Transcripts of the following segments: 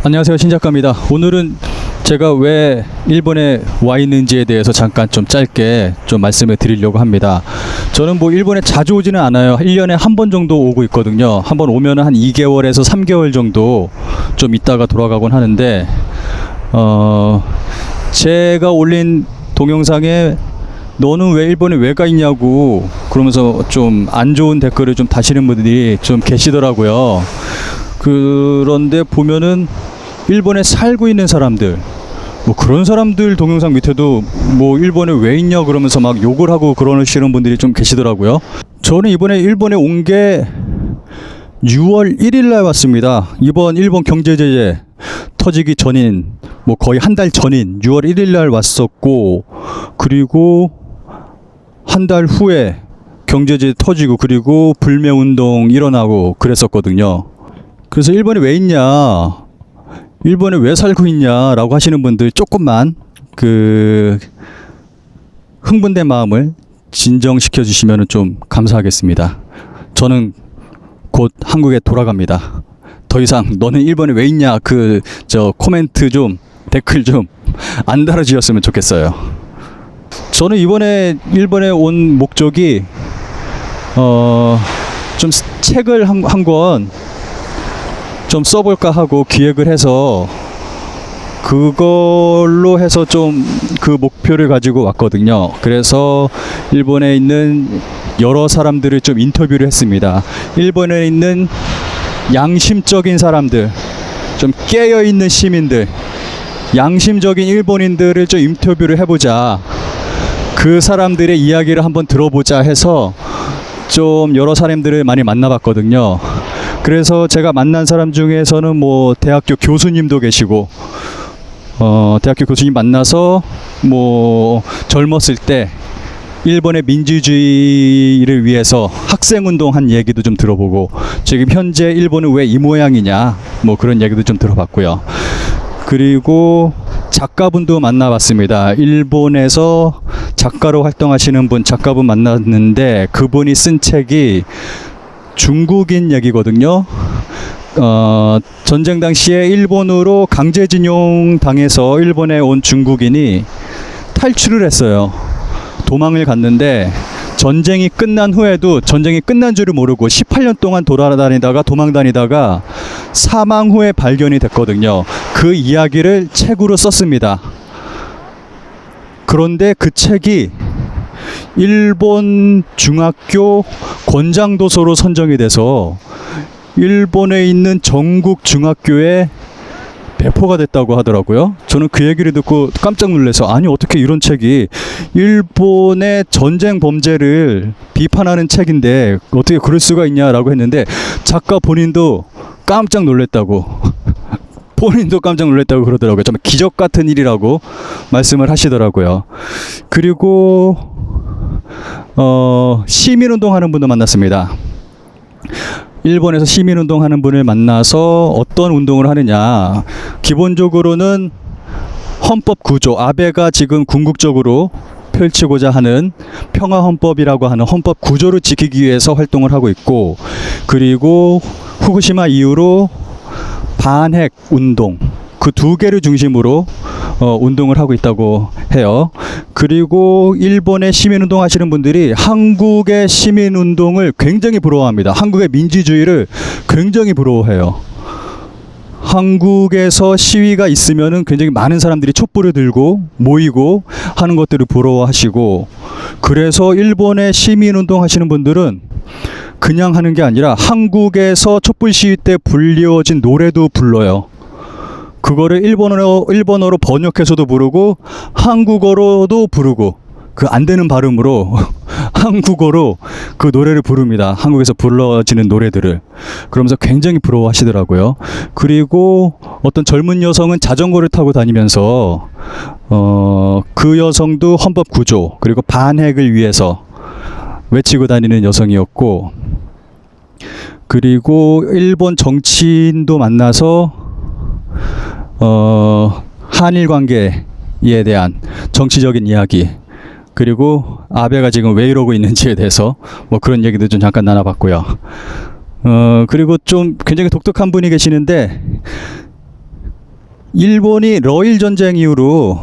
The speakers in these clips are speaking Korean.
안녕하세요, 신 작가입니다. 오늘은 제가 왜 일본에 와 있는지에 대해서 잠깐 좀 짧게 좀 말씀을 드리려고 합니다. 저는 뭐 일본에 자주 오지는 않아요. 1년에 한 번 정도 오고 있거든요. 한 번 오면 한 2개월에서 3개월 정도 좀 있다가 돌아가곤 하는데 제가 올린 동영상에 너는 왜 일본에 왜 가 있냐고 그러면서 좀 안 좋은 댓글을 좀 다시는 분들이 좀 계시더라고요. 그런데 보면은 일본에 살고 있는 사람들, 뭐 그런 사람들 동영상 밑에도 뭐 일본에 왜 있냐 그러면서 막 욕을 하고 그러시는 분들이 좀 계시더라고요. 저는 이번에 일본에 온 게 6월 1일 날 왔습니다. 이번 일본 경제 제재 터지기 전인, 뭐 거의 한 달 전인 6월 1일 날 왔었고, 그리고 한 달 후에 경제제재 터지고 그리고 불매운동 일어나고 그랬었거든요. 그래서 일본에 왜 있냐, 일본에 왜 살고 있냐 라고 하시는 분들 조금만 흥분된 마음을 진정시켜 주시면 좀 감사하겠습니다. 저는 곧 한국에 돌아갑니다. 더 이상 너는 일본에 왜 있냐 코멘트 좀, 댓글 좀 안 달아주셨으면 좋겠어요. 저는 이번에 일본에 온 목적이 좀 책을 한 권 좀 써볼까 하고 기획을 해서, 그걸로 해서 좀 그 목표를 가지고 왔거든요. 그래서 일본에 있는 여러 사람들을 좀 인터뷰를 했습니다. 일본에 있는 양심적인 사람들, 좀 깨어있는 시민들, 양심적인 일본인들을 좀 인터뷰를 해보자, 그 사람들의 이야기를 한번 들어보자 해서 좀 여러 사람들을 많이 만나봤거든요. 그래서 제가 만난 사람 중에서는 뭐 대학교 교수님도 계시고, 대학교 교수님 만나서 뭐 젊었을 때 일본의 민주주의를 위해서 학생운동 한 얘기도 좀 들어보고, 지금 현재 일본은 왜 이 모양이냐 뭐 그런 얘기도 좀 들어봤고요. 그리고 작가분도 만나봤습니다. 일본에서 작가로 활동하시는 작가분 만났는데, 그분이 쓴 책이 중국인 얘기거든요. 전쟁 당시에 일본으로 강제징용 당해서 일본에 온 중국인이 탈출을 했어요. 도망을 갔는데 전쟁이 끝난 후에도 전쟁이 끝난 줄을 모르고 18년 동안 돌아다니다가 도망다니다가 사망 후에 발견이 됐거든요. 그 이야기를 책으로 썼습니다. 그런데 그 책이 일본 중학교 권장도서로 선정이 돼서 일본에 있는 전국 중학교에 배포가 됐다고 하더라고요. 저는 그 얘기를 듣고 깜짝 놀라서, 아니 어떻게 이런 책이, 일본의 전쟁 범죄를 비판하는 책인데 어떻게 그럴 수가 있냐라고 했는데, 작가 본인도 깜짝 놀랐다고 본인도 깜짝 놀랐다고 그러더라고요. 정말 기적 같은 일이라고 말씀을 하시더라고요. 그리고 시민운동 하는 분도 만났습니다. 일본에서 시민운동 하는 분을 만나서 어떤 운동을 하느냐, 기본적으로는 헌법 구조, 아베가 지금 궁극적으로 펼치고자 하는 평화헌법이라고 하는 헌법 구조를 지키기 위해서 활동을 하고 있고, 그리고 후쿠시마 이후로 반핵 운동, 그 두 개를 중심으로 운동을 하고 있다고 해요. 그리고 일본의 시민운동 하시는 분들이 한국의 시민운동을 굉장히 부러워합니다. 한국의 민주주의를 굉장히 부러워해요. 한국에서 시위가 있으면은 굉장히 많은 사람들이 촛불을 들고 모이고 하는 것들을 부러워하시고, 그래서 일본의 시민운동 하시는 분들은 그냥 하는 게 아니라 한국에서 촛불 시위 때 불리워진 노래도 불러요. 그거를 일본어로 번역해서도 부르고 한국어로도 부르고, 그 안 되는 발음으로 한국어로 그 노래를 부릅니다. 한국에서 불러지는 노래들을. 그러면서 굉장히 부러워하시더라고요. 그리고 어떤 젊은 여성은 자전거를 타고 다니면서 그 여성도 헌법 구조 그리고 반핵을 위해서 외치고 다니는 여성이었고, 그리고 일본 정치인도 만나서 한일 관계에 대한 정치적인 이야기, 그리고 아베가 지금 왜 이러고 있는지에 대해서 뭐 그런 얘기도 좀 잠깐 나눠봤고요. 그리고 좀 굉장히 독특한 분이 계시는데, 일본이 러일 전쟁 이후로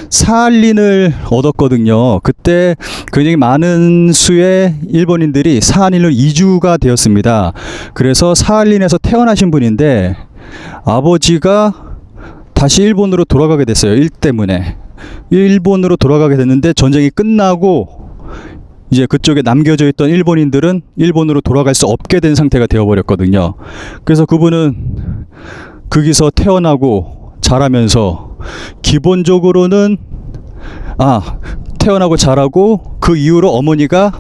사할린을 얻었거든요. 그때 굉장히 많은 수의 일본인들이 사할린으로 이주가 되었습니다. 그래서 사할린에서 태어나신 분인데 아버지가 다시 일본으로 돌아가게 됐어요. 일 때문에. 일본으로 돌아가게 됐는데 전쟁이 끝나고 이제 그쪽에 남겨져 있던 일본인들은 일본으로 돌아갈 수 없게 된 상태가 되어버렸거든요. 그래서 그분은 거기서 태어나고 자라면서 기본적으로는 태어나고 자라고 그 이후로 어머니가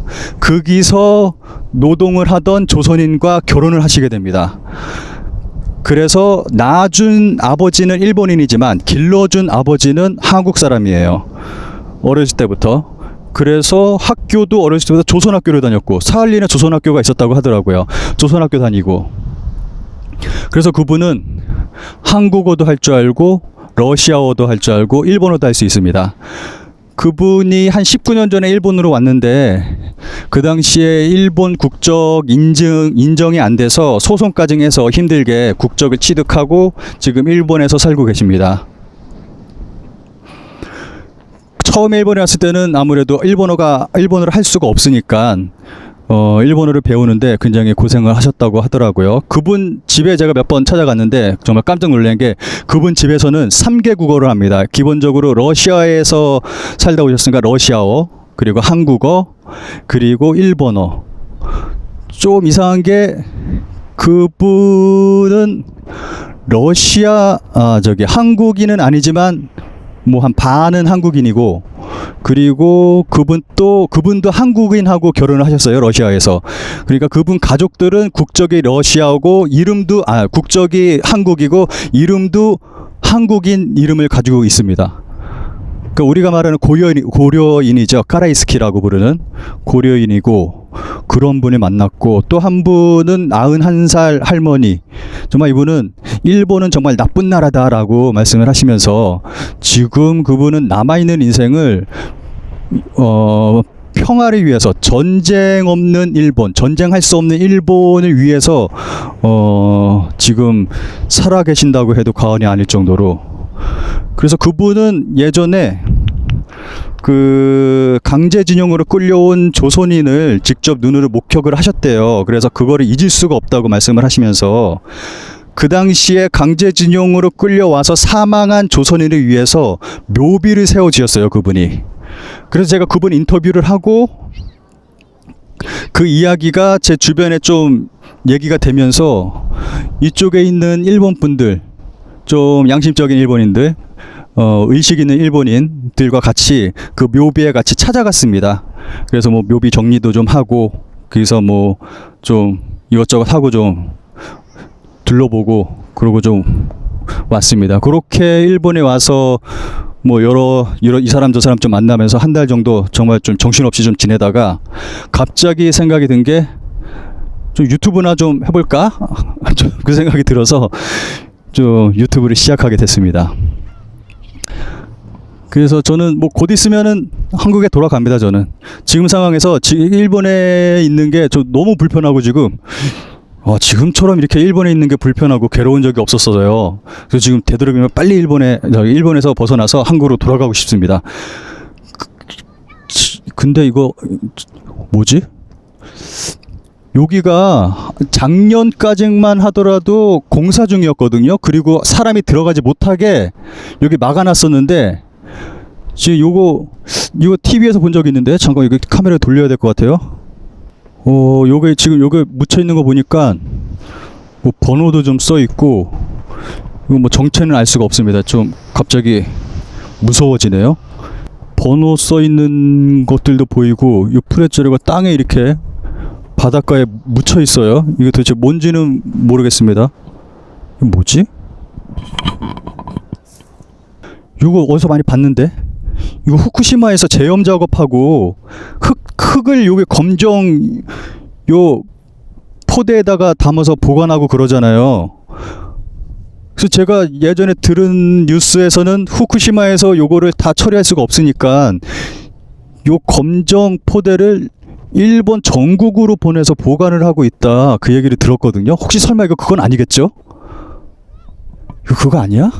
거기서 노동을 하던 조선인과 결혼을 하시게 됩니다. 그래서 낳아준 아버지는 일본인이지만 길러준 아버지는 한국 사람이에요. 어렸을 때부터. 그래서 학교도 어렸을 때부터 조선학교를 다녔고 사할린에 조선학교가 있었다고 하더라고요. 조선학교 다니고. 그래서 그분은 한국어도 할 줄 알고 러시아어도 할 줄 알고 일본어도 할 수 있습니다. 그분이 한 19년 전에 일본으로 왔는데 그 당시에 일본 국적 인정이 안 돼서 소송까지 해서 힘들게 국적을 취득하고 지금 일본에서 살고 계십니다. 처음에 일본에 왔을 때는 아무래도 일본어를 할 수가 없으니까 일본어를 배우는데 굉장히 고생을 하셨다고 하더라고요. 그분 집에 제가 몇 번 찾아갔는데 정말 깜짝 놀란 게 그분 집에서는 3개 국어를 합니다. 기본적으로 러시아에서 살다 오셨으니까 러시아어, 그리고 한국어, 그리고 일본어. 좀 이상한 게 그분은 한국인은 아니지만 뭐 한 반은 한국인이고, 그리고 그분도 한국인하고 결혼을 하셨어요, 러시아에서. 그러니까 그분 가족들은 국적이 러시아고 국적이 한국이고 이름도 한국인 이름을 가지고 있습니다. 그러니까 우리가 말하는 고려인이죠. 까라이스키라고 부르는 고려인이고, 그런 분을 만났고, 또 한 분은 91살 할머니. 정말 이분은 일본은 정말 나쁜 나라다라고 말씀을 하시면서 지금 그분은 남아있는 인생을 평화를 위해서, 전쟁 없는 일본, 전쟁할 수 없는 일본을 위해서 지금 살아 계신다고 해도 과언이 아닐 정도로. 그래서 그분은 예전에 그 강제징용으로 끌려온 조선인을 직접 눈으로 목격을 하셨대요. 그래서 그거를 잊을 수가 없다고 말씀을 하시면서 그 당시에 강제징용으로 끌려와서 사망한 조선인을 위해서 묘비를 세워 지었어요, 그분이. 그래서 제가 그분 인터뷰를 하고 그 이야기가 제 주변에 좀 얘기가 되면서 이쪽에 있는 일본 분들, 좀 양심적인 일본인들, 의식 있는 일본인들과 같이 그 묘비에 같이 찾아갔습니다. 그래서 뭐 묘비 정리도 좀 하고, 거기서 뭐 좀 이것저것 하고 좀 둘러보고 그러고 좀 왔습니다. 그렇게 일본에 와서 뭐 이 사람 저 사람 좀 만나면서 한 달 정도 정말 좀 정신없이 좀 지내다가 갑자기 생각이 든 게 좀 유튜브나 좀 해볼까? 그 생각이 들어서 좀 유튜브를 시작하게 됐습니다. 그래서 저는 뭐 곧 있으면은 한국에 돌아갑니다. 저는 지금 상황에서 일본에 있는 게 저 너무 불편하고 지금처럼 이렇게 일본에 있는 게 불편하고 괴로운 적이 없었어요. 그래서 지금 되도록이면 빨리 일본에서 벗어나서 한국으로 돌아가고 싶습니다. 근데 이거 뭐지? 여기가 작년까지만 하더라도 공사 중이었거든요. 그리고 사람이 들어가지 못하게 여기 막아놨었는데, 지금 이거 TV에서 본 적이 있는데, 잠깐 이거 카메라 돌려야 될 것 같아요. 요게 지금 요게 묻혀 있는 거 보니까 뭐 번호도 좀 써 있고, 이거 뭐 정체는 알 수가 없습니다. 좀 갑자기 무서워지네요. 번호 써 있는 것들도 보이고, 이 프레자루가 땅에 이렇게 바닷가에 묻혀 있어요. 이게 도대체 뭔지는 모르겠습니다. 이거 뭐지? 이거 어디서 많이 봤는데? 이거 후쿠시마에서 제염 작업하고 흙을 요게 검정 요 포대에다가 담아서 보관하고 그러잖아요. 그래서 제가 예전에 들은 뉴스에서는 후쿠시마에서 요거를 다 처리할 수가 없으니까 요 검정 포대를 일본 전국으로 보내서 보관을 하고 있다, 그 얘기를 들었거든요. 혹시 설마 이거 그건 아니겠죠? 이거 그거 아니야?